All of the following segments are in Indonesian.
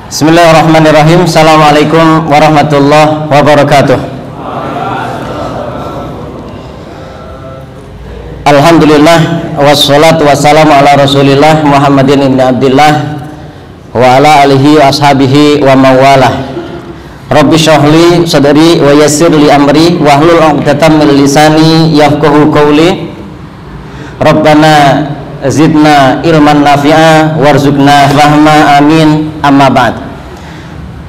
Bismillahirrahmanirrahim. Assalamualaikum warahmatullahi wabarakatuh. Alhamdulillah wassalatu wassalamu ala Rasulillah Muhammadin ibn Abdillah wa ala alihi wa ashabihi wa mawalah. Rabbi syrahli sadri wa yassir li amri wahlul 'uqdatam min lisani yafqahu qawli. Rabbana zidna ilman nafi'a warzuqna fahma, amin. Amma ba'd.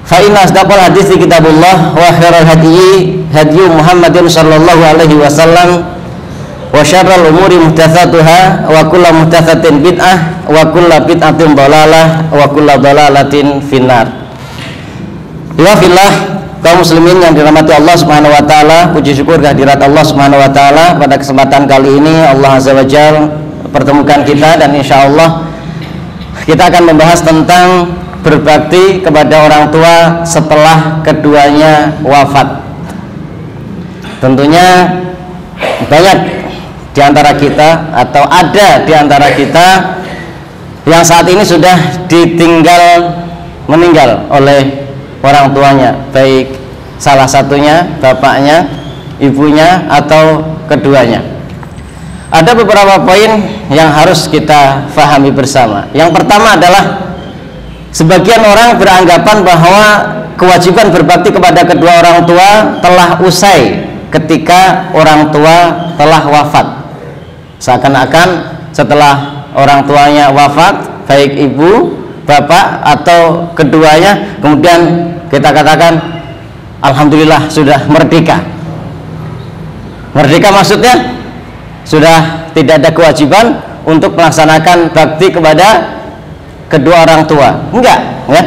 Fa inna asdaqal hadits kitabullah wa khairal hadyi hadyu Muhammadin sallallahu alaihi wasallam wa syarrul umuri muhdatsatuha wa kullu muhdatsatin bid'ah wa kullu bid'atin dhalalah wa kullu dhalalatin finnar. Ya fillah, kaum muslimin yang dirahmati Allah Subhanahu wa taala, puji syukur kehadirat Allah Subhanahu wa taala. Pada kesempatan kali ini Allah Azza wa Jalla pertemukan kita dan insyaallah kita akan membahas tentang berbakti kepada orang tua setelah keduanya wafat. Tentunya banyak di antara kita atau ada di antara kita yang saat ini sudah meninggal oleh orang tuanya, baik salah satunya bapaknya, ibunya, atau keduanya. Ada beberapa poin yang harus kita fahami bersama. Yang pertama adalah sebagian orang beranggapan bahwa kewajiban berbakti kepada kedua orang tua telah usai ketika orang tua telah wafat. Seakan-akan setelah orang tuanya wafat, baik ibu, bapak, atau keduanya, kemudian kita katakan alhamdulillah sudah merdeka. Merdeka maksudnya sudah tidak ada kewajiban untuk melaksanakan bakti kepada kedua orang tua. Enggak, ya.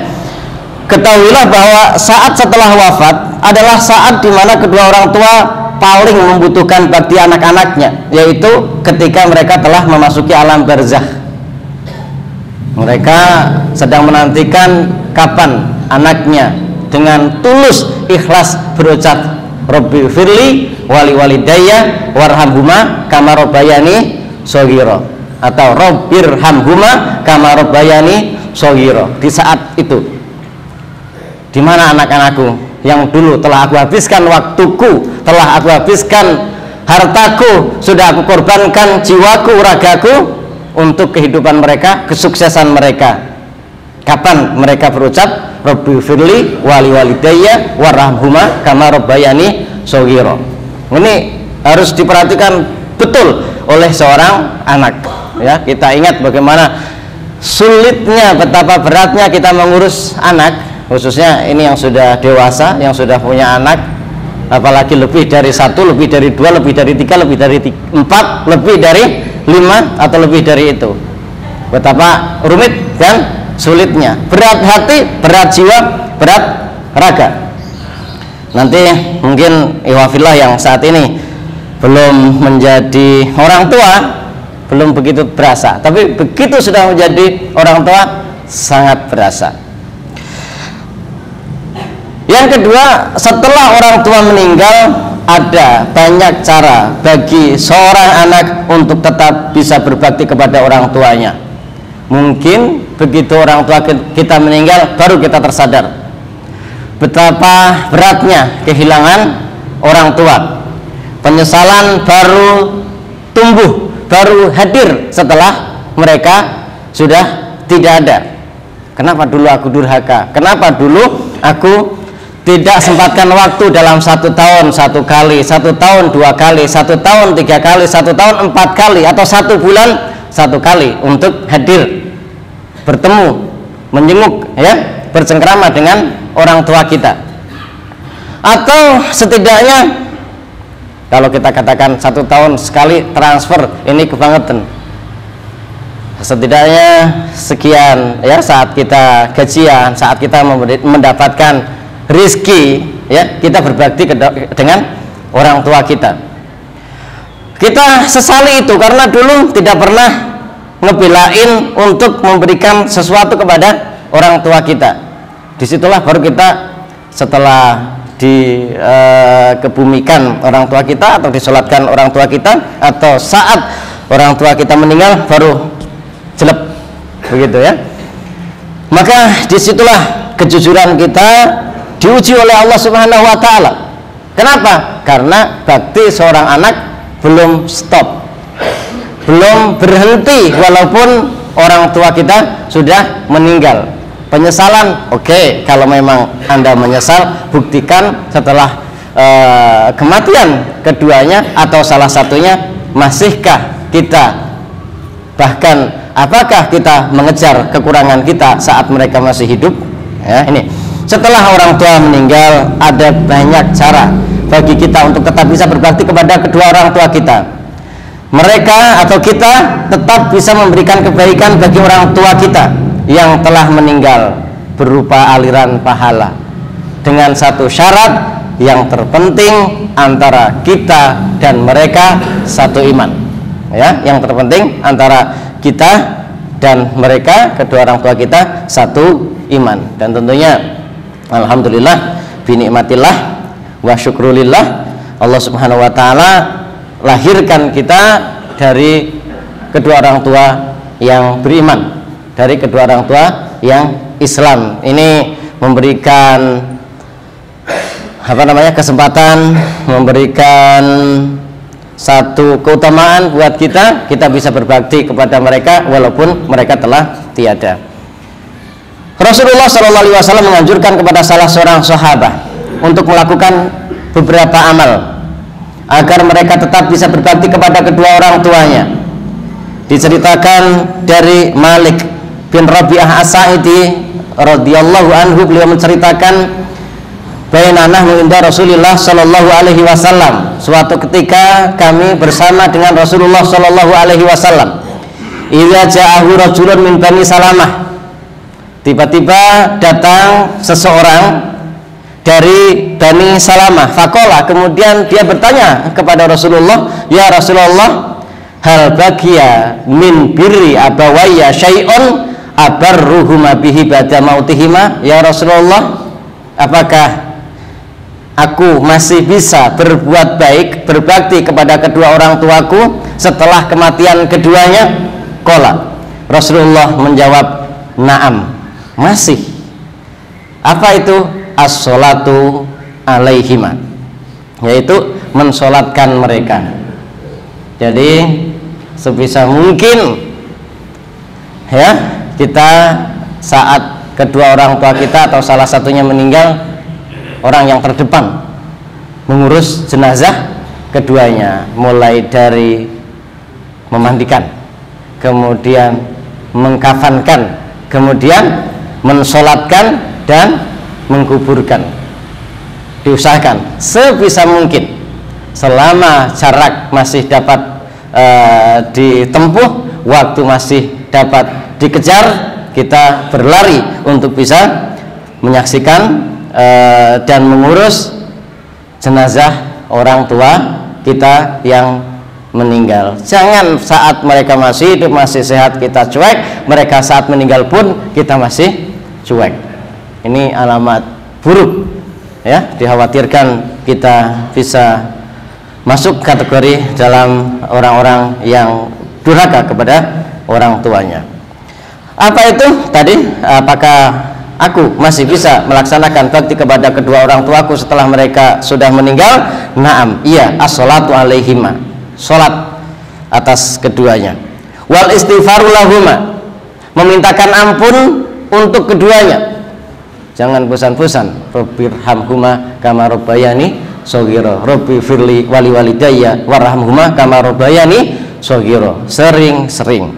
Ketahuilah bahwa saat setelah wafat adalah saat di mana kedua orang tua paling membutuhkan bakti anak-anaknya, yaitu ketika mereka telah memasuki alam barzakh. Mereka sedang menantikan kapan anaknya dengan tulus ikhlas berucap Rabbi firli wali walidayya warhamhuma kama rabbayani shaghira, atau Rabbirhamhuma kama rabbayani shaghira. Di saat itu, di mana anak-anakku yang dulu telah aku habiskan waktuku, telah aku habiskan hartaku, sudah aku korbankan jiwaku, ragaku untuk kehidupan mereka, kesuksesan mereka. Kapan mereka berucap Rabbi firli wali walidayya warhamhuma kama rabbayani shaghira. Ini harus diperhatikan betul oleh seorang anak, ya. Kita ingat bagaimana sulitnya, betapa beratnya kita mengurus anak, khususnya ini yang sudah dewasa, yang sudah punya anak, apalagi lebih dari satu, lebih dari dua, lebih dari tiga, lebih dari empat, lebih dari lima, atau lebih dari itu. Betapa rumit dan sulitnya, berat hati, berat jiwa, berat raga. Nanti mungkin iwafillah yang saat ini belum menjadi orang tua belum begitu berasa, tapi begitu sudah menjadi orang tua sangat berasa. Yang kedua, setelah orang tua meninggal ada banyak cara bagi seorang anak untuk tetap bisa berbakti kepada orang tuanya. Mungkin begitu orang tua kita meninggal baru kita tersadar betapa beratnya kehilangan orang tua. Penyesalan baru tumbuh, baru hadir setelah mereka sudah tidak ada. Kenapa dulu aku durhaka? Kenapa dulu aku tidak sempatkan waktu dalam 1 tahun 1 kali, 1 tahun 2 kali, 1 tahun 3 kali, 1 tahun 4 kali, atau 1 bulan 1 kali untuk hadir, bertemu, menjenguk, ya, bercengkrama dengan orang tua kita. Atau setidaknya kalau kita katakan 1 tahun sekali transfer, ini kebangetan. Setidaknya sekian, ya, saat kita gajian, saat kita mendapatkan rizki, ya, kita berbakti dengan orang tua kita. Kita sesali itu karena dulu tidak pernah ngebelain untuk memberikan sesuatu kepada orang tua kita. Disitulah baru kita setelah dikebumikan orang tua kita atau disolatkan orang tua kita, atau saat orang tua kita meninggal baru jelek, begitu ya. Maka disitulah kejujuran kita diuji oleh Allah Subhanahu wa Ta'ala. Kenapa? Karena bakti seorang anak belum stop, belum berhenti walaupun orang tua kita sudah meninggal. Penyesalan, oke, kalau memang Anda menyesal, buktikan setelah kematian keduanya atau salah satunya, masihkah kita, bahkan apakah kita mengejar kekurangan kita saat mereka masih hidup? Ya, ini setelah orang tua meninggal ada banyak cara bagi kita untuk tetap bisa berbakti kepada kedua orang tua kita. Mereka atau kita tetap bisa memberikan kebaikan bagi orang tua kita yang telah meninggal berupa aliran pahala, dengan satu syarat yang terpenting, antara kita dan mereka satu iman. Ya, yang terpenting antara kita dan mereka, kedua orang tua kita, satu iman. Dan tentunya alhamdulillah binikmatillah wa syukrulillah, Allah Subhanahu wa Ta'ala lahirkan kita dari kedua orang tua yang beriman, dari kedua orang tua yang Islam. Ini memberikan kesempatan, memberikan satu keutamaan buat kita bisa berbakti kepada mereka walaupun mereka telah tiada. Rasulullah SAW menganjurkan kepada salah seorang sahabat untuk melakukan beberapa amal agar mereka tetap bisa berbakti kepada kedua orang tuanya. Diceritakan dari Malik bin Rabi'ah As-Sa'idi radhiyallahu anhu, beliau menceritakan, baina nahnu inda Rasulillah sallallahu alaihi wasallam, suatu ketika kami bersama dengan Rasulullah sallallahu alaihi wasallam, idza ja'ahu rajulun min Bani Salamah, tiba-tiba datang seseorang dari Bani Salamah, faqala, kemudian dia bertanya kepada Rasulullah, ya Rasulullah, hal bagiya min birri abawayya syai'un abarruhuma bihi ba'da mautihima, ya Rasulullah, apakah aku masih bisa berbuat baik, berbakti kepada kedua orang tuaku setelah kematian keduanya? Qala, Rasulullah menjawab, na'am, masih. Apa itu? As-sholatu alaihima, yaitu mensolatkan mereka. Jadi sebisa mungkin ya, kita saat kedua orang tua kita atau salah satunya meninggal, orang yang terdepan mengurus jenazah keduanya, mulai dari memandikan, kemudian mengkafankan, kemudian mensolatkan dan mengkuburkan. Diusahakan sebisa mungkin selama jarak masih dapat ditempuh, waktu masih dapat dikejar, kita berlari untuk bisa menyaksikan dan mengurus jenazah orang tua kita yang meninggal. Jangan saat mereka masih hidup, masih sehat, kita cuek, mereka saat meninggal pun kita masih cuek. Ini alamat buruk ya, dikhawatirkan kita bisa masuk kategori dalam orang-orang yang durhaka kepada orang tuanya. Apa itu tadi? Apakah aku masih bisa melaksanakan bakti kepada kedua orang tuaku setelah mereka sudah meninggal? Naam, iya, as-sholatu alaihima, sholat atas keduanya. Wal istighfaru lahuma, memintakan ampun untuk keduanya. Jangan bosan-bosan. Rabbirhamhuma kama rabbayani shaghira, Rabbi firli wali walidayya warhamhuma kama rabbayani shaghira. Sering-sering.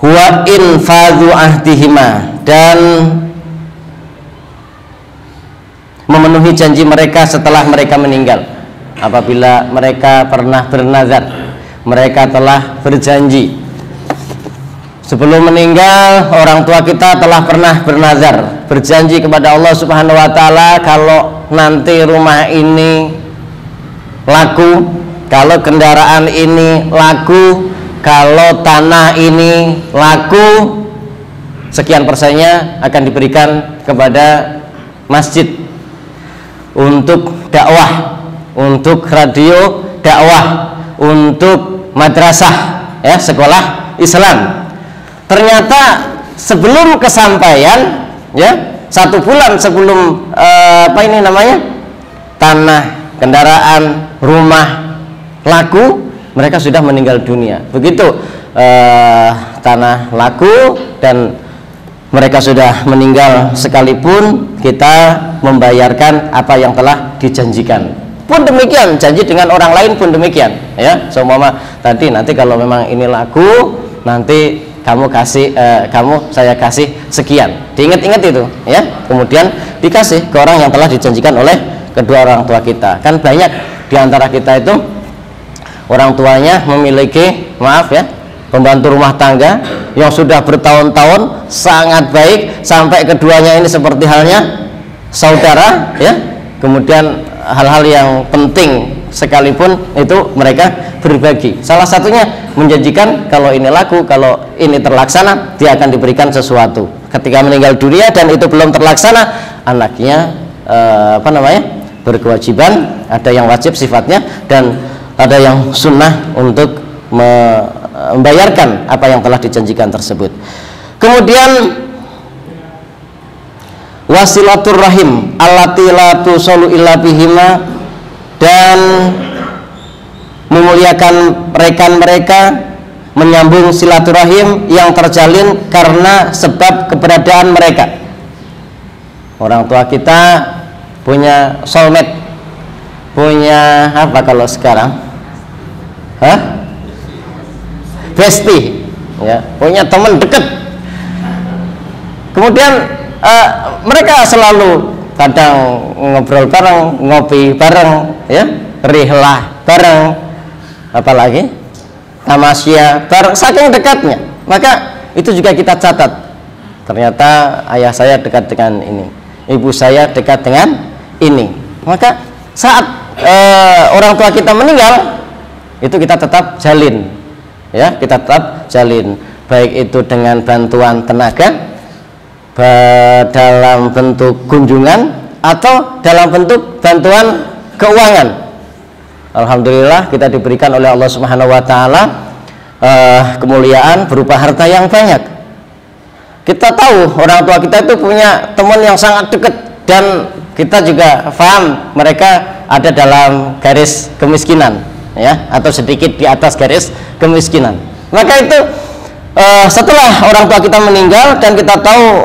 Wa infadhu ahdihima, dan memenuhi janji mereka setelah mereka meninggal. Apabila mereka pernah bernazar, mereka telah berjanji sebelum meninggal, orang tua kita telah pernah bernazar, berjanji kepada Allah Subhanahu wa Ta'ala, kalau nanti rumah ini laku, kalau kendaraan ini laku, kalau tanah ini laku, sekian persennya akan diberikan kepada masjid untuk dakwah, untuk radio dakwah, untuk madrasah ya, sekolah Islam. Ternyata sebelum kesampaian, ya, 1 bulan sebelum tanah, kendaraan, rumah laku, mereka sudah meninggal dunia. Begitu tanah laku dan mereka sudah meninggal sekalipun, kita membayarkan apa yang telah dijanjikan. Pun demikian, janji dengan orang lain pun demikian, ya. So mama tadi, nanti kalau memang ini laku, nanti saya kasih sekian. Diingat-ingat itu, ya. Kemudian dikasih ke orang yang telah dijanjikan oleh kedua orang tua kita. Kan banyak di antara kita itu orang tuanya memiliki, maaf ya, pembantu rumah tangga yang sudah bertahun-tahun sangat baik, sampai keduanya ini seperti halnya saudara, ya. Kemudian hal-hal yang penting sekalipun itu mereka berbagi. Salah satunya menjanjikan kalau ini laku, kalau ini terlaksana, dia akan diberikan sesuatu. Ketika meninggal dunia dan itu belum terlaksana, anaknya berkewajiban, ada yang wajib sifatnya dan ada yang sunnah untuk membayarkan apa yang telah dijanjikan tersebut. Kemudian wasilatur rahim allati la tusallu illa bihima, dan memuliakan rekan mereka, menyambung silaturahim yang terjalin karena sebab keberadaan mereka. Orang tua kita punya soulmate, punya apa kalau sekarang? Bestie, ya, punya teman dekat. Kemudian mereka selalu kadang ngobrol bareng, ngopi bareng, ya, rihlah bareng, apalagi tamasya bareng, saking dekatnya. Maka itu juga kita catat. Ternyata ayah saya dekat dengan ini, ibu saya dekat dengan ini. Maka saat orang tua kita meninggal, itu kita tetap jalin, ya, kita tetap jalin, baik itu dengan bantuan tenaga, dalam bentuk kunjungan, atau dalam bentuk bantuan keuangan. Alhamdulillah kita diberikan oleh Allah Subhanahu wa taala kemuliaan berupa harta yang banyak. Kita tahu orang tua kita itu punya teman yang sangat dekat, dan kita juga paham mereka ada dalam garis kemiskinan, ya, atau sedikit di atas garis kemiskinan. Maka itu setelah orang tua kita meninggal dan kita tahu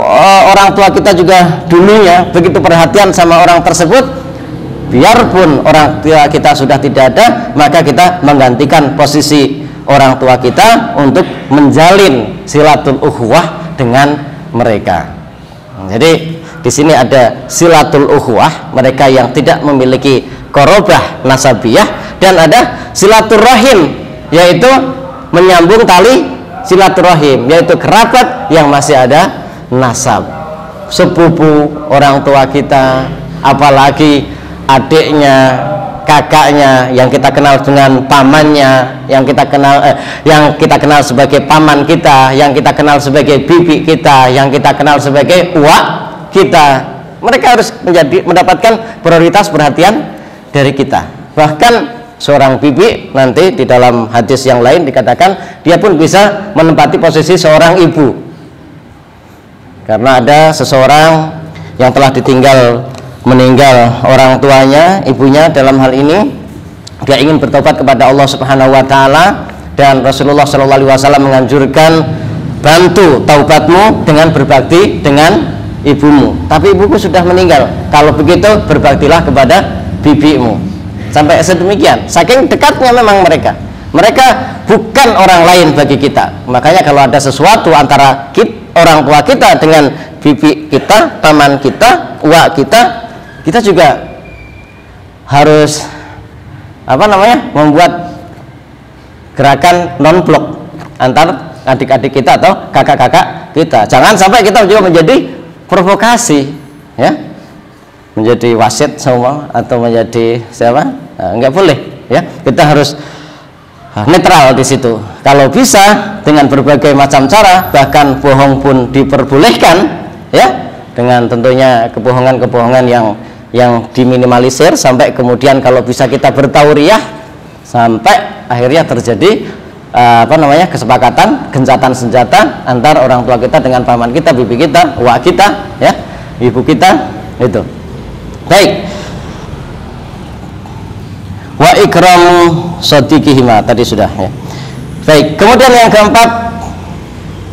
orang tua kita juga dulunya begitu perhatian sama orang tersebut, biarpun orang tua kita sudah tidak ada, maka kita menggantikan posisi orang tua kita untuk menjalin silatul ukhuwah dengan mereka. Jadi di sini ada silatul ukhuwah, mereka yang tidak memiliki qorobah nasabiyah, dan ada silaturrahim, yaitu menyambung tali silaturahim, yaitu kerabat yang masih ada nasab, sepupu orang tua kita, apalagi adiknya, kakaknya yang kita kenal dengan pamannya, yang kita kenal sebagai paman kita, yang kita kenal sebagai bibi kita, yang kita kenal sebagai uwak kita. Mereka harus mendapatkan prioritas perhatian dari kita. Bahkan seorang bibi nanti di dalam hadis yang lain dikatakan dia pun bisa menempati posisi seorang ibu, karena ada seseorang yang telah meninggal orang tuanya, ibunya dalam hal ini, dia ingin bertobat kepada Allah Subhanahu wa taala, dan Rasulullah SAW menganjurkan, bantu taubatmu dengan berbakti dengan ibumu. Tapi ibuku sudah meninggal, kalau begitu berbaktilah kepada bibimu. Sampai sedemikian, saking dekatnya memang mereka bukan orang lain bagi kita. Makanya kalau ada sesuatu antara orang tua kita dengan bibi kita, paman kita, uwak kita, kita juga harus membuat gerakan non-blok antar adik-adik kita atau kakak-kakak kita. Jangan sampai kita juga menjadi provokasi, ya, menjadi wasit semua atau menjadi siapa, enggak boleh, ya. Kita harus netral di situ. Kalau bisa dengan berbagai macam cara, bahkan bohong pun diperbolehkan, ya, dengan tentunya kebohongan-kebohongan yang diminimalisir, sampai kemudian kalau bisa kita bertauriah sampai akhirnya terjadi kesepakatan gencatan senjata antara orang tua kita dengan paman kita, bibi kita, wak kita, ya, ibu kita, itu. Baik. Wa ikramu shadiqihima tadi sudah, ya. Baik, kemudian yang keempat,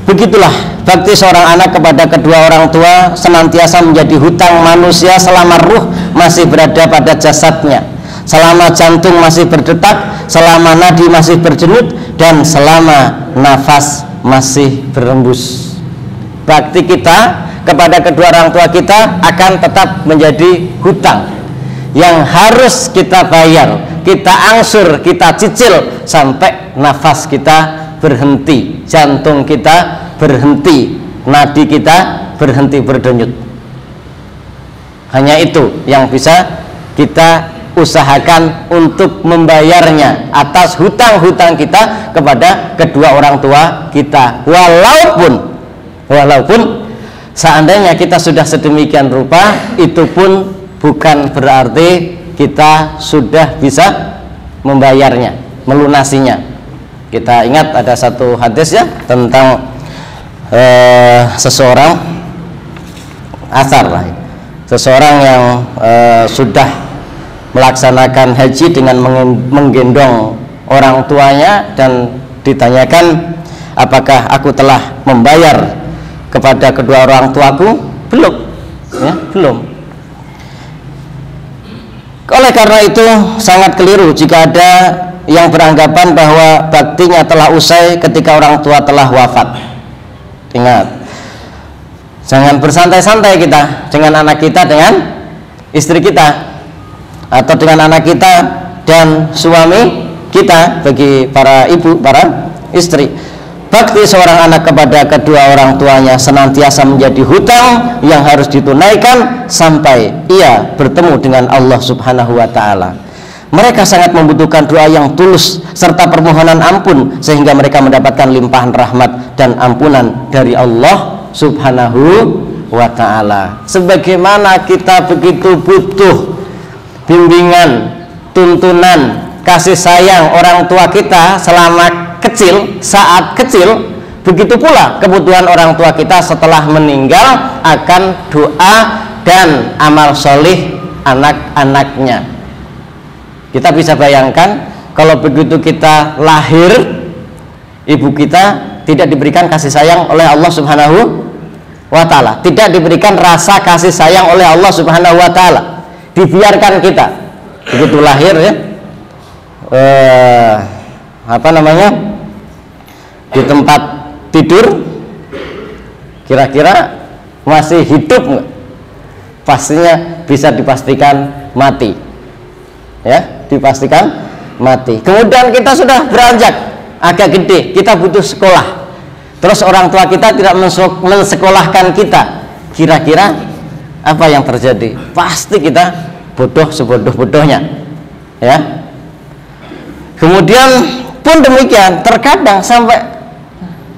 begitulah bakti seorang anak kepada kedua orang tua senantiasa menjadi hutang manusia selama ruh masih berada pada jasadnya, selama jantung masih berdetak, selama nadi masih berdenyut, dan selama nafas masih berembus. Bakti kita kepada kedua orang tua kita akan tetap menjadi hutang yang harus kita bayar, kita angsur, kita cicil sampai nafas kita berhenti, jantung kita berhenti, nadi kita berhenti berdenyut. Hanya itu yang bisa kita usahakan untuk membayarnya atas hutang-hutang kita kepada kedua orang tua kita. Walaupun seandainya kita sudah sedemikian rupa, itu pun bukan berarti kita sudah bisa membayarnya, melunasinya. Kita ingat ada satu hadis, ya, tentang seseorang, asar lah, seseorang yang sudah melaksanakan haji dengan menggendong orang tuanya dan ditanyakan, apakah aku telah membayar kepada kedua orang tuaku? Belum, ya, belum. Oleh karena itu sangat keliru jika ada yang beranggapan bahwa baktinya telah usai ketika orang tua telah wafat. Ingat, jangan bersantai-santai kita dengan anak kita, dengan istri kita, atau dengan anak kita dan suami kita. Bagi para ibu, para istri, bakti seorang anak kepada kedua orang tuanya senantiasa menjadi hutang yang harus ditunaikan sampai ia bertemu dengan Allah Subhanahu wa Ta'ala. Mereka sangat membutuhkan doa yang tulus serta permohonan ampun sehingga mereka mendapatkan limpahan rahmat dan ampunan dari Allah Subhanahu wa Ta'ala. Sebagaimana kita begitu butuh bimbingan, tuntunan, kasih sayang orang tua kita selama kecil, saat kecil, begitu pula kebutuhan orang tua kita setelah meninggal akan doa dan amal solih anak-anaknya. Kita bisa bayangkan kalau begitu kita lahir, ibu kita tidak diberikan kasih sayang oleh Allah Subhanahu wa Ta'ala, tidak diberikan rasa kasih sayang oleh Allah Subhanahu wa Ta'ala, dibiarkan kita begitu lahir, ya, di tempat tidur, kira-kira masih hidup nggak? Pastinya bisa dipastikan mati, ya, dipastikan mati. Kemudian kita sudah beranjak agak gede, kita butuh sekolah, terus orang tua kita tidak mensekolahkan kita, kira-kira apa yang terjadi? Pasti kita bodoh sebodoh-bodohnya, ya. Kemudian pun demikian, terkadang sampai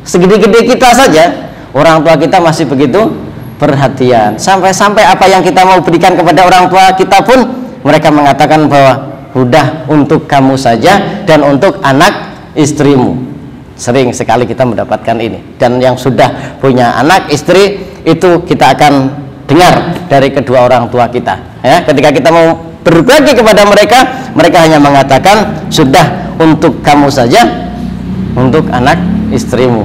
segede-gede kita saja orang tua kita masih begitu perhatian, sampai apa yang kita mau berikan kepada orang tua kita pun mereka mengatakan bahwa udah untuk kamu saja dan untuk anak istrimu. Sering sekali kita mendapatkan ini, dan yang sudah punya anak istri itu kita akan dengar dari kedua orang tua kita, ya. Ketika kita mau berbagi kepada mereka, mereka hanya mengatakan sudah untuk kamu saja, untuk anak istrimu.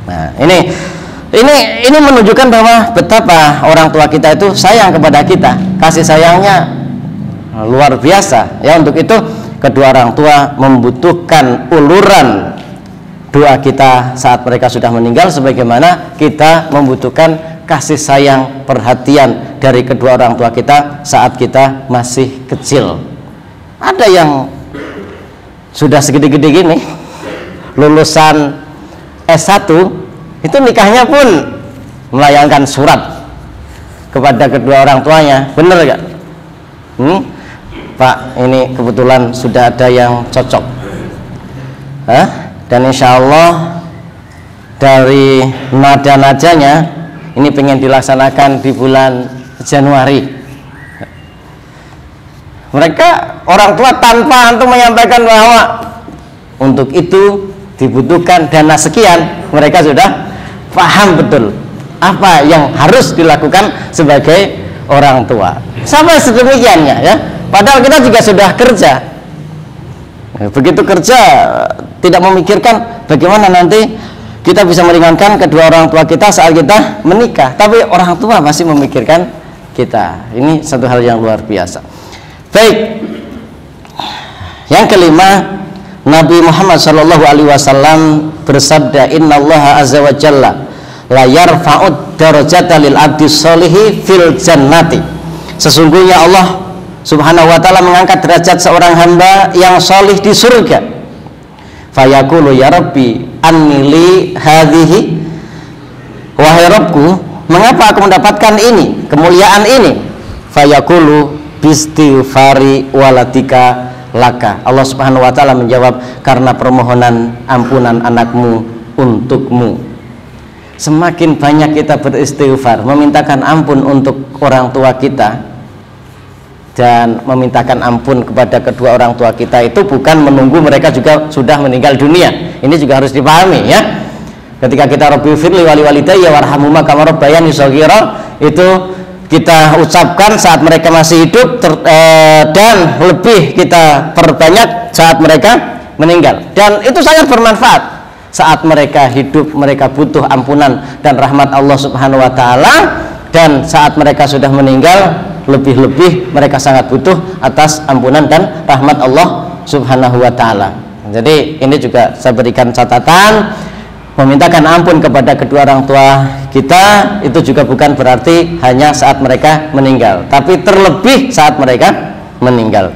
Nah, ini menunjukkan bahwa betapa orang tua kita itu sayang kepada kita, kasih sayangnya luar biasa, ya. Untuk itu kedua orang tua membutuhkan uluran doa kita saat mereka sudah meninggal, sebagaimana kita membutuhkan kasih sayang, perhatian dari kedua orang tua kita saat kita masih kecil. Ada yang sudah segede-gede gini, lulusan S1, itu nikahnya pun melayangkan surat kepada kedua orang tuanya. Bener gak? Pak, ini kebetulan sudah ada yang cocok, dan insya Allah dari nada-nadanya ini pengen dilaksanakan di bulan Januari. Mereka orang tua tanpa antum menyampaikan bahwa untuk itu dibutuhkan dana sekian, mereka sudah paham betul apa yang harus dilakukan sebagai orang tua. Sampai sedemikiannya ya. Padahal kita juga sudah kerja. Begitu kerja tidak memikirkan bagaimana nanti kita bisa meringankan kedua orang tua kita saat kita menikah, tapi orang tua masih memikirkan kita. Ini satu hal yang luar biasa. Baik. Yang kelima, Nabi Muhammad SAW bersabda, Innallaha azza wa jalla la yarfa'ud darajata lil abdi sholihi fil jannati. Sesungguhnya Allah Subhanahu wa ta'ala mengangkat derajat seorang hamba yang sholih di surga. Fayaqulu ya Rabbi annili hadhihi, wahai Rabbku, mengapa aku mendapatkan ini, kemuliaan ini? Fayaqulu bistighfari waladika laka. Allah Subhanahu wa ta'ala menjawab, karena permohonan ampunan anakmu untukmu. Semakin banyak kita beristighfar, memintakan ampun untuk orang tua kita dan memintakan ampun kepada kedua orang tua kita, itu bukan menunggu mereka juga sudah meninggal dunia. Ini juga harus dipahami ya. Ketika kita Rabbi firli wali walidayya warhamhuma kama rabbayani shaghira, itu kita ucapkan saat mereka masih hidup dan lebih kita perbanyak saat mereka meninggal, dan itu sangat bermanfaat. Saat mereka hidup mereka butuh ampunan dan rahmat Allah Subhanahu wa ta'ala, dan saat mereka sudah meninggal lebih-lebih mereka sangat butuh atas ampunan dan rahmat Allah Subhanahu wa ta'ala. Jadi ini juga saya berikan catatan, memintakan ampun kepada kedua orang tua kita itu juga bukan berarti hanya saat mereka meninggal, tapi terlebih saat mereka meninggal.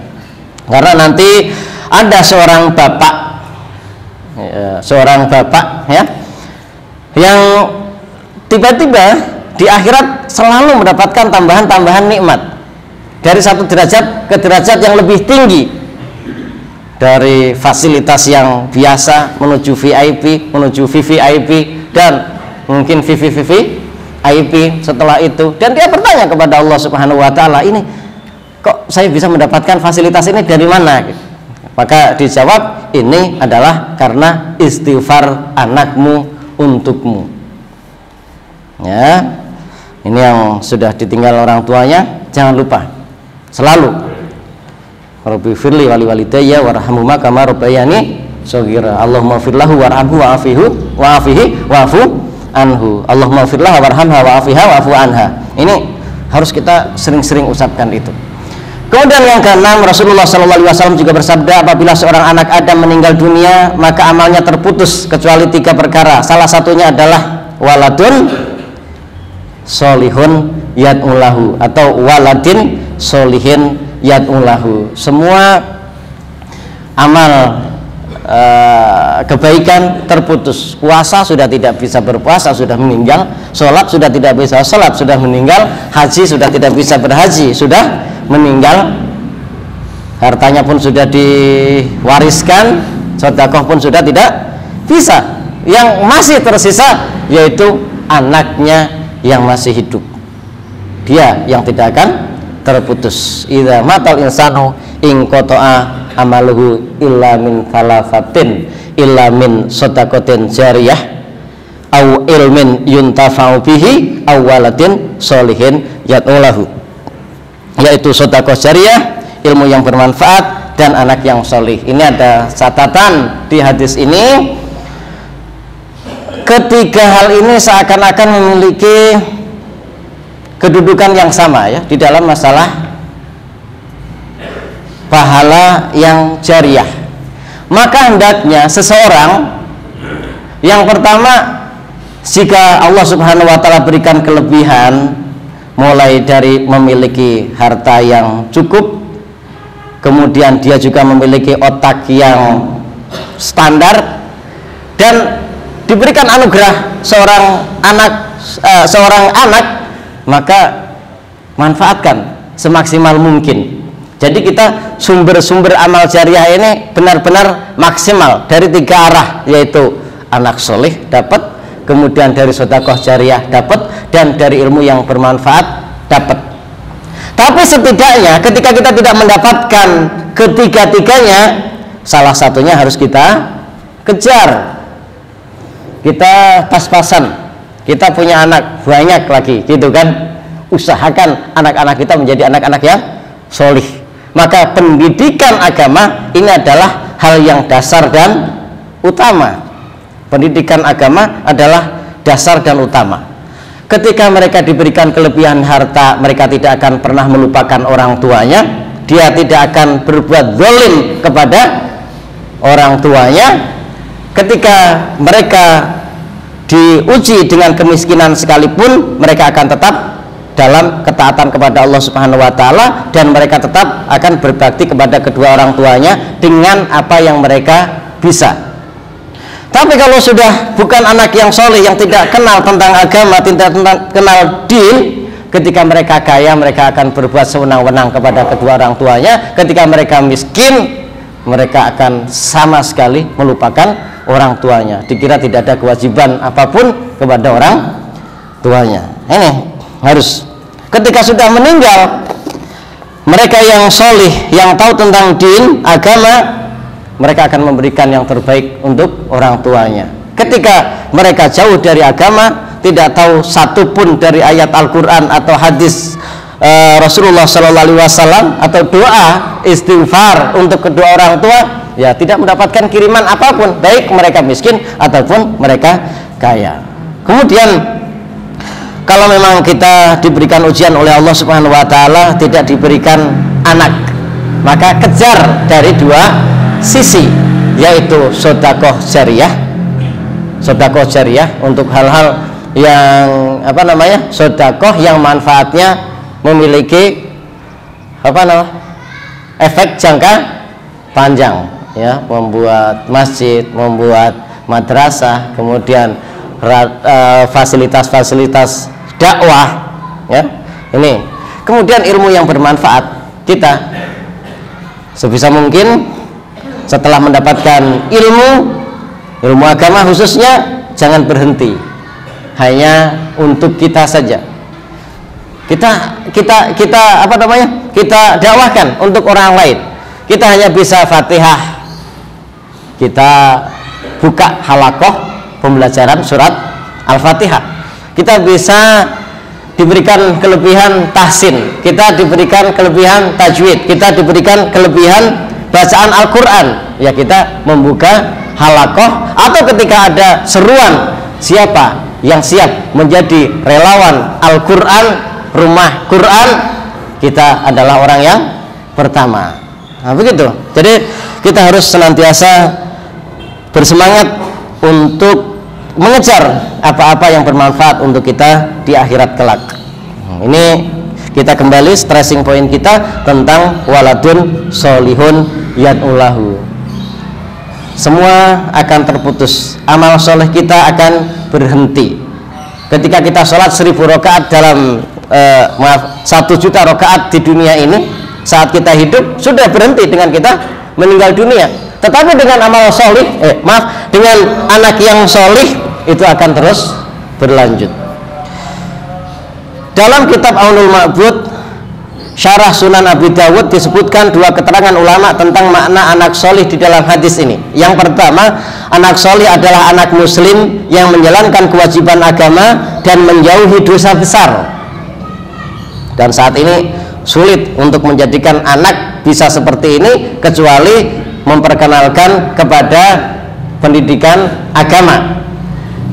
Karena nanti ada seorang bapak ya, yang tiba-tiba di akhirat selalu mendapatkan tambahan-tambahan nikmat, dari satu derajat ke derajat yang lebih tinggi, dari fasilitas yang biasa menuju VIP, menuju VVIP, dan mungkin VVIP setelah itu. Dan dia bertanya kepada Allah Subhanahu wa ta'ala, ini kok saya bisa mendapatkan fasilitas ini dari mana? Maka dijawab, ini adalah karena istighfar anakmu untukmu ya. Ini yang sudah ditinggal orang tuanya, jangan lupa selalu Rabbi firli wali walidayya warhamhuma kama rabbayani shaghira. Allahumma firlahu warhamhu wa'afihi wa'fu anhu. Allahumma firlahu warhamha wa'afiha wa'fu anha. Ini harus kita sering-sering ucapkan itu. Kemudian yang keenam, Rasulullah SAW juga bersabda, apabila seorang anak Adam meninggal dunia maka amalnya terputus kecuali 3 perkara. Salah satunya adalah waladun solihun yad'ulahu, atau waladin solihin yad'ulahu. Semua amal kebaikan terputus. Puasa sudah tidak bisa berpuasa, sudah meninggal. Sholat sudah tidak bisa sholat, sudah meninggal. Haji sudah tidak bisa berhaji, sudah meninggal. Hartanya pun sudah diwariskan, sedekah pun sudah tidak bisa. Yang masih tersisa yaitu anaknya yang masih hidup, dia yang tidak akan terputus. Idza matal insanu in qata'a amaluhu illa min thalathatin, illa min shadaqatin jariyah au ilmin yuntafa'u bihi aw waladin sholihin yad'ulahu, yaitu sedekah jariyah, ilmu yang bermanfaat, dan anak yang solih. Ini ada catatan di hadis ini. Ketiga hal ini seakan-akan memiliki kedudukan yang sama ya di dalam masalah pahala yang jariyah. Maka hendaknya seseorang, yang pertama, jika Allah Subhanahu wa ta'ala berikan kelebihan, mulai dari memiliki harta yang cukup, kemudian dia juga memiliki otak yang standar, dan diberikan anugerah seorang anak, maka manfaatkan semaksimal mungkin. Jadi kita sumber-sumber amal jariah ini benar-benar maksimal dari 3 arah, yaitu anak soleh dapat, kemudian dari sedekah jariah dapat, dan dari ilmu yang bermanfaat dapat. Tapi setidaknya ketika kita tidak mendapatkan ketiga-tiganya, salah satunya harus kita kejar, kita pas-pasan, kita punya anak banyak lagi, gitu kan, usahakan anak-anak kita menjadi anak-anak yang solih. Maka pendidikan agama ini adalah hal yang dasar dan utama. Pendidikan agama adalah dasar dan utama. Ketika mereka diberikan kelebihan harta, mereka tidak akan pernah melupakan orang tuanya. Dia tidak akan berbuat zalim kepada orang tuanya. Ketika mereka diuji dengan kemiskinan sekalipun, mereka akan tetap dalam ketaatan kepada Allah Subhanahu wa taala, dan mereka tetap akan berbakti kepada kedua orang tuanya dengan apa yang mereka bisa. Tapi kalau sudah bukan anak yang soleh, yang tidak kenal tentang agama, tidak kenal din, ketika mereka kaya, mereka akan berbuat sewenang-wenang kepada kedua orang tuanya. Ketika mereka miskin, mereka akan sama sekali melupakan orang tuanya. Dikira tidak ada kewajiban apapun kepada orang tuanya. Ini harus, ketika sudah meninggal, mereka yang soleh, yang tahu tentang din, agama, mereka akan memberikan yang terbaik untuk orang tuanya. Ketika mereka jauh dari agama, tidak tahu satupun dari ayat Al-Quran atau hadis Rasulullah SAW atau doa istighfar untuk kedua orang tua, ya tidak mendapatkan kiriman apapun, baik mereka miskin ataupun mereka kaya. Kemudian kalau memang kita diberikan ujian oleh Allah Subhanahu wa taala, tidak diberikan anak, maka kejar dari dua sisi, yaitu sedekah jariah. Sedekah jariah untuk hal-hal yang sedekah yang manfaatnya memiliki efek jangka panjang, ya, membuat masjid, membuat madrasah, kemudian fasilitas-fasilitas dakwah, ya. Ini kemudian ilmu yang bermanfaat. Kita sebisa mungkin setelah mendapatkan ilmu agama khususnya, jangan berhenti hanya untuk kita saja. Kita dakwahkan untuk orang lain. Kita hanya bisa Fatihah, kita buka halaqah pembelajaran surat Al-Fatihah. Kita bisa diberikan kelebihan tahsin, kita diberikan kelebihan tajwid, kita diberikan kelebihan bacaan Al-Quran, ya kita membuka halaqah. Atau ketika ada seruan, siapa yang siap menjadi relawan Al-Quran, rumah Quran, kita adalah orang yang pertama. Nah, begitu. Jadi kita harus senantiasa bersemangat untuk mengejar apa-apa yang bermanfaat untuk kita di akhirat kelak. Ini kita kembali stressing point kita tentang waladun solihun yad'ulahu. Semua akan terputus, amal soleh kita akan berhenti. Ketika kita sholat 1000 rakaat dalam 1 juta rakaat di dunia ini, saat kita hidup sudah berhenti dengan kita meninggal dunia. Tetapi dengan amal solih, dengan anak yang solih, itu akan terus berlanjut. Dalam kitab Aunul Ma'bud Syarah Sunan Abi Dawud disebutkan dua keterangan ulama tentang makna anak solih di dalam hadis ini. Yang pertama, anak solih adalah anak muslim yang menjalankan kewajiban agama dan menjauhi dosa besar. Dan saat ini sulit untuk menjadikan anak bisa seperti ini kecuali memperkenalkan kepada pendidikan agama,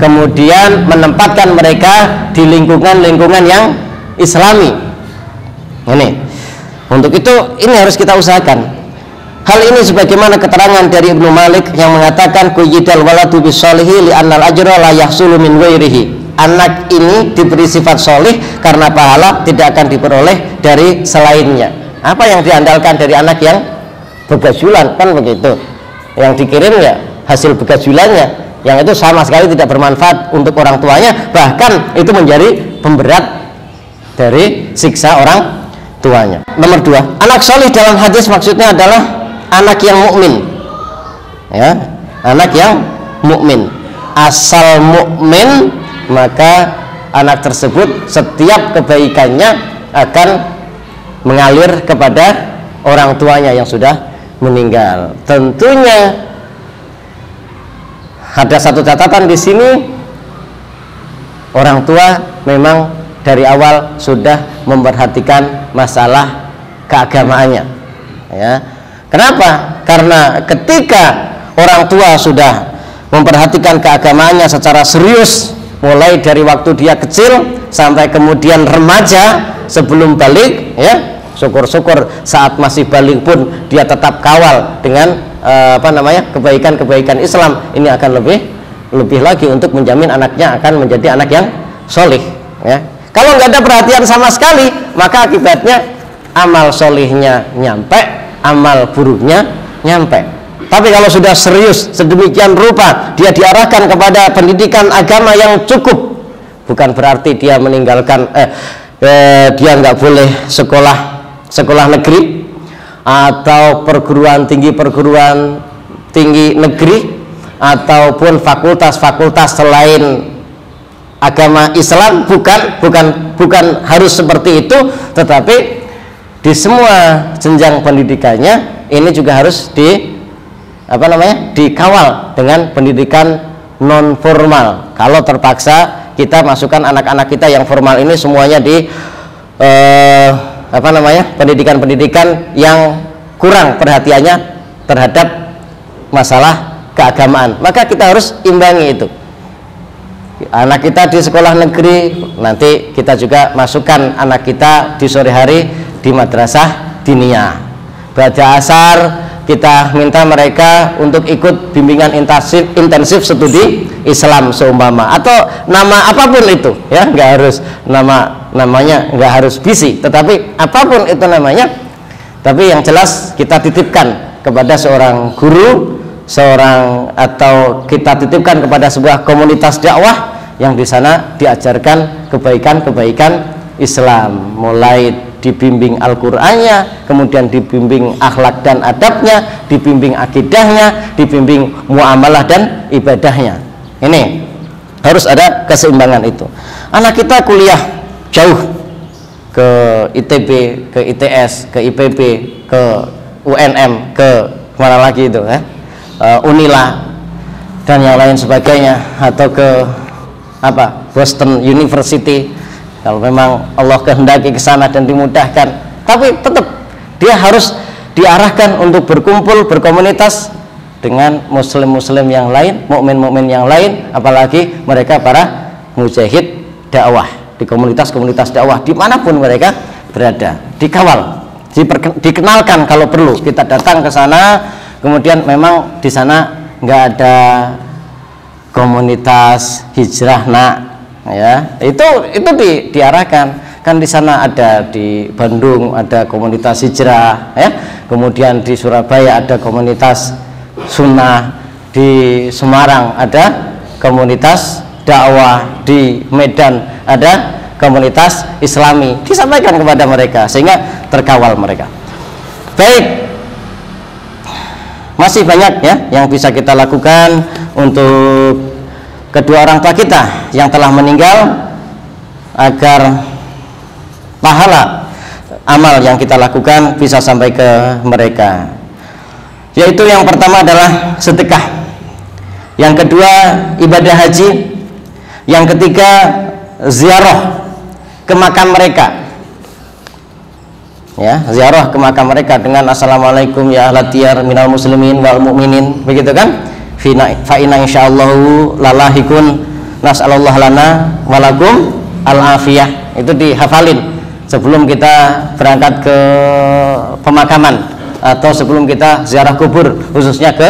kemudian menempatkan mereka di lingkungan-lingkungan yang islami. Ini, untuk itu ini harus kita usahakan. Hal ini sebagaimana keterangan dari Ibnu Malik yang mengatakan kuyyidal waladu bisolihi li'annal ajra la yahsulu min ghairihi. Anak ini diberi sifat solih karena pahala tidak akan diperoleh dari selainnya. Apa yang diandalkan dari anak yang begajulan, kan begitu, yang dikirim ya hasil begajulannya, yang itu sama sekali tidak bermanfaat untuk orang tuanya, bahkan itu menjadi pemberat dari siksa orang tuanya. Nomor 2, anak solih dalam hadis maksudnya adalah anak yang mukmin, ya, anak yang mukmin. Asal mukmin, maka anak tersebut setiap kebaikannya akan mengalir kepada orang tuanya yang sudah meninggal. Tentunya ada satu catatan di sini, orang tua memang dari awal sudah memperhatikan masalah keagamaannya, ya. Kenapa? Karena ketika orang tua sudah memperhatikan keagamaannya secara serius, mulai dari waktu dia kecil sampai kemudian remaja sebelum balik, ya, syukur-syukur saat masih balik pun dia tetap kawal dengan kebaikan-kebaikan Islam. Ini akan lebih lagi untuk menjamin anaknya akan menjadi anak yang solih, ya. Kalau nggak ada perhatian sama sekali, maka akibatnya amal solihnya nyampe, amal buruknya nyampe. Tapi kalau sudah serius sedemikian rupa, dia diarahkan kepada pendidikan agama yang cukup, bukan berarti dia meninggalkan dia nggak boleh sekolah negeri atau perguruan tinggi negeri ataupun fakultas-fakultas selain agama Islam, bukan harus seperti itu, tetapi di semua jenjang pendidikannya ini juga harus dikawal dengan pendidikan non formal. Kalau terpaksa kita masukkan anak-anak kita yang formal ini semuanya di pendidikan-pendidikan yang kurang perhatiannya terhadap masalah keagamaan, maka kita harus imbangi itu. Anak kita di sekolah negeri, nanti kita juga masukkan anak kita di sore hari di madrasah diniyah. Baca asar kita minta mereka untuk ikut bimbingan intensif studi Islam seumpama, atau nama apapun itu, ya, nggak harus namanya nggak harus bisi, tetapi apapun itu namanya, tapi yang jelas kita titipkan kepada seorang guru, atau kita titipkan kepada sebuah komunitas dakwah yang di sana diajarkan kebaikan-kebaikan Islam, mulai dibimbing Al-Qur'annya, kemudian dibimbing akhlak dan adabnya, dibimbing akidahnya, dibimbing muamalah dan ibadahnya. Ini harus ada keseimbangan itu. Anak kita kuliah jauh ke ITB, ke ITS, ke IPB, ke UNM, ke mana lagi itu, Unila dan yang lain sebagainya, atau ke Boston University, kalau memang Allah kehendaki ke sana dan dimudahkan. Tapi tetap dia harus diarahkan untuk berkumpul, berkomunitas dengan muslim-muslim yang lain, mukmin-mukmin yang lain, apalagi mereka para mujahid dakwah di komunitas-komunitas dakwah dimanapun mereka berada, dikawal, dikenalkan kalau perlu. Kita datang ke sana, kemudian memang di sana nggak ada komunitas hijrah, ya, itu diarahkan. Kan di sana ada, di Bandung ada komunitas hijrah, ya, kemudian di Surabaya ada komunitas sunnah, di Semarang ada komunitas dakwah, di Medan ada komunitas islami. Disampaikan kepada mereka sehingga terkawal mereka. Baik, masih banyak, ya, yang bisa kita lakukan untuk kedua orang tua kita yang telah meninggal, agar pahala amal yang kita lakukan bisa sampai ke mereka. Yaitu yang pertama adalah sedekah, yang kedua ibadah haji, yang ketiga ziarah ke makam mereka, ya, ziarah ke makam mereka dengan assalamualaikum ya ahlat diyar minal muslimin wal mu'minin, begitu kan? Fa inna insyaallahu lalahikun nas'alullah lana walakum al-afiyah. Itu dihafalin sebelum kita berangkat ke pemakaman atau sebelum kita ziarah kubur, khususnya ke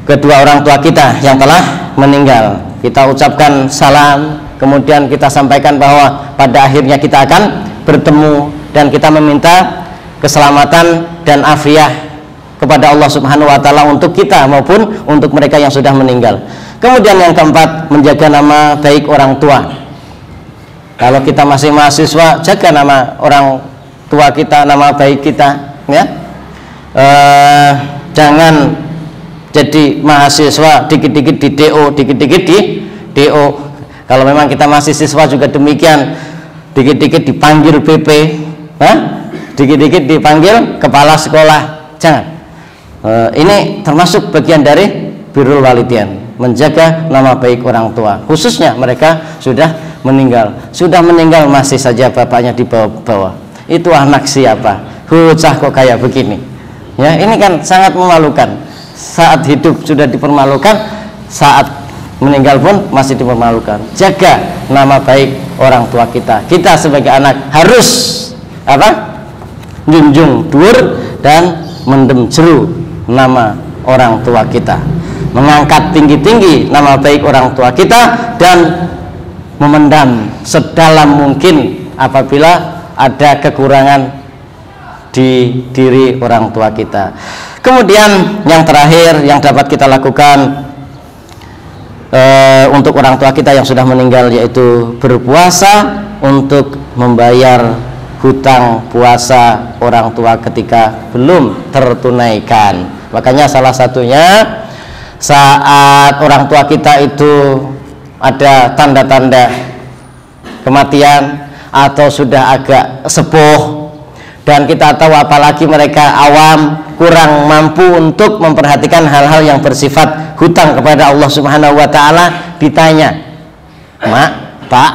kedua orang tua kita yang telah meninggal. Kita ucapkan salam, kemudian kita sampaikan bahwa pada akhirnya kita akan bertemu, dan kita meminta keselamatan dan afiah kepada Allah Subhanahu wa taala untuk kita maupun untuk mereka yang sudah meninggal. Kemudian yang keempat, menjaga nama baik orang tua. Kalau kita masih mahasiswa, jaga nama orang tua kita, nama baik kita, ya. Jangan jadi mahasiswa dikit-dikit di DO, dikit-dikit di DO. Kalau memang kita masih siswa juga demikian, dikit-dikit dipanggil BP, dikit-dikit dipanggil kepala sekolah. Jangan. Ini termasuk bagian dari birrul walidain. menjaga nama baik orang tua, khususnya mereka sudah meninggal masih saja bapaknya di bawah-bawah. Itu anak siapa? Bocah kok kayak begini. Ya, ini kan sangat memalukan. Saat hidup sudah dipermalukan, saat meninggal pun masih dipermalukan. Jaga nama baik orang tua kita. Kita sebagai anak harus apa? Junjung dhuwur dan mendem jeru nama orang tua kita, mengangkat tinggi-tinggi nama baik orang tua kita, dan memendam sedalam mungkin apabila ada kekurangan di diri orang tua kita. Kemudian yang terakhir yang dapat kita lakukan untuk orang tua kita yang sudah meninggal, yaitu berpuasa untuk membayar hutang puasa orang tua ketika belum tertunaikan. Makanya salah satunya saat orang tua kita itu ada tanda-tanda kematian atau sudah agak sepuh, dan kita tahu apalagi mereka awam, kurang mampu untuk memperhatikan hal-hal yang bersifat hutang kepada Allah Subhanahu wa taala, ditanya, "Mak, Pak,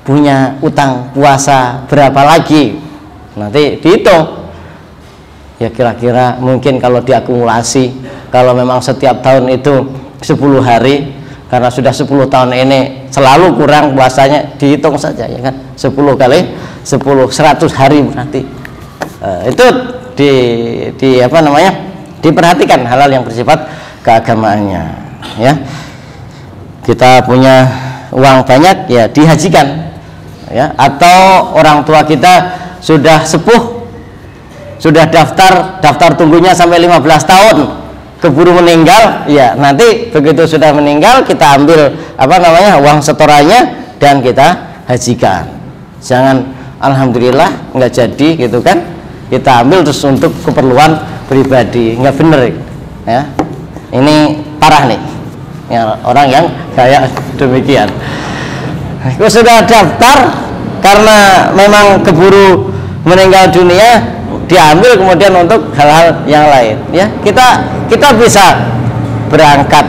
punya utang puasa berapa lagi?" Nanti dihitung. Ya kira-kira mungkin kalau diakumulasi, kalau memang setiap tahun itu 10 hari, karena sudah 10 tahun ini selalu kurang puasanya, dihitung saja ya kan, 10 kali 10, 100 hari berarti. Itu diperhatikan hal-hal yang bersifat keagamaannya ya. Kita punya uang banyak ya dihajikan ya, atau orang tua kita sudah sepuh, sudah daftar tunggunya sampai 15 tahun, keburu meninggal ya, nanti begitu sudah meninggal kita ambil uang setorannya dan kita hajikan. Jangan alhamdulillah nggak jadi gitu kan, kita ambil terus untuk keperluan pribadi, nggak bener ya. Ini parah nih ya, orang yang kayak demikian. Kalau sudah daftar karena memang keburu meninggal dunia, diambil kemudian untuk hal-hal yang lain ya. Kita bisa berangkat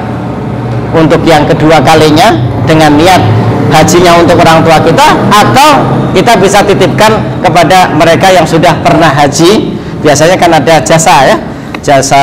untuk yang kedua kalinya dengan niat hajinya untuk orang tua kita, atau kita bisa titipkan kepada mereka yang sudah pernah haji. Biasanya kan ada jasa ya, jasa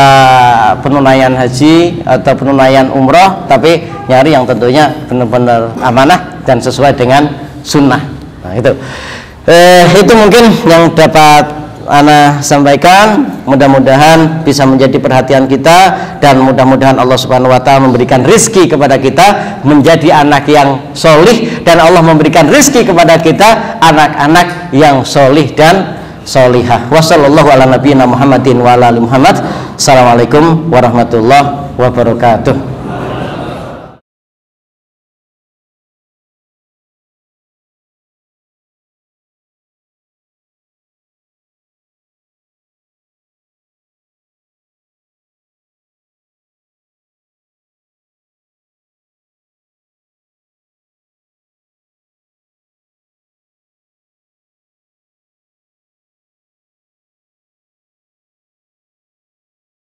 penunaian haji atau penunaian umroh, tapi nyari yang tentunya benar-benar amanah dan sesuai dengan sunnah. Nah itu mungkin yang dapat Ana sampaikan. Mudah-mudahan bisa menjadi perhatian kita, dan mudah-mudahan Allah Subhanahu wa taala memberikan rizki kepada kita menjadi anak yang solih, dan Allah memberikan rizki kepada kita anak-anak yang solih dan solihah. Wassallallahu ala nabiyina Muhammadin wa ala ali Muhammad. Assalamualaikum warahmatullahi wabarakatuh.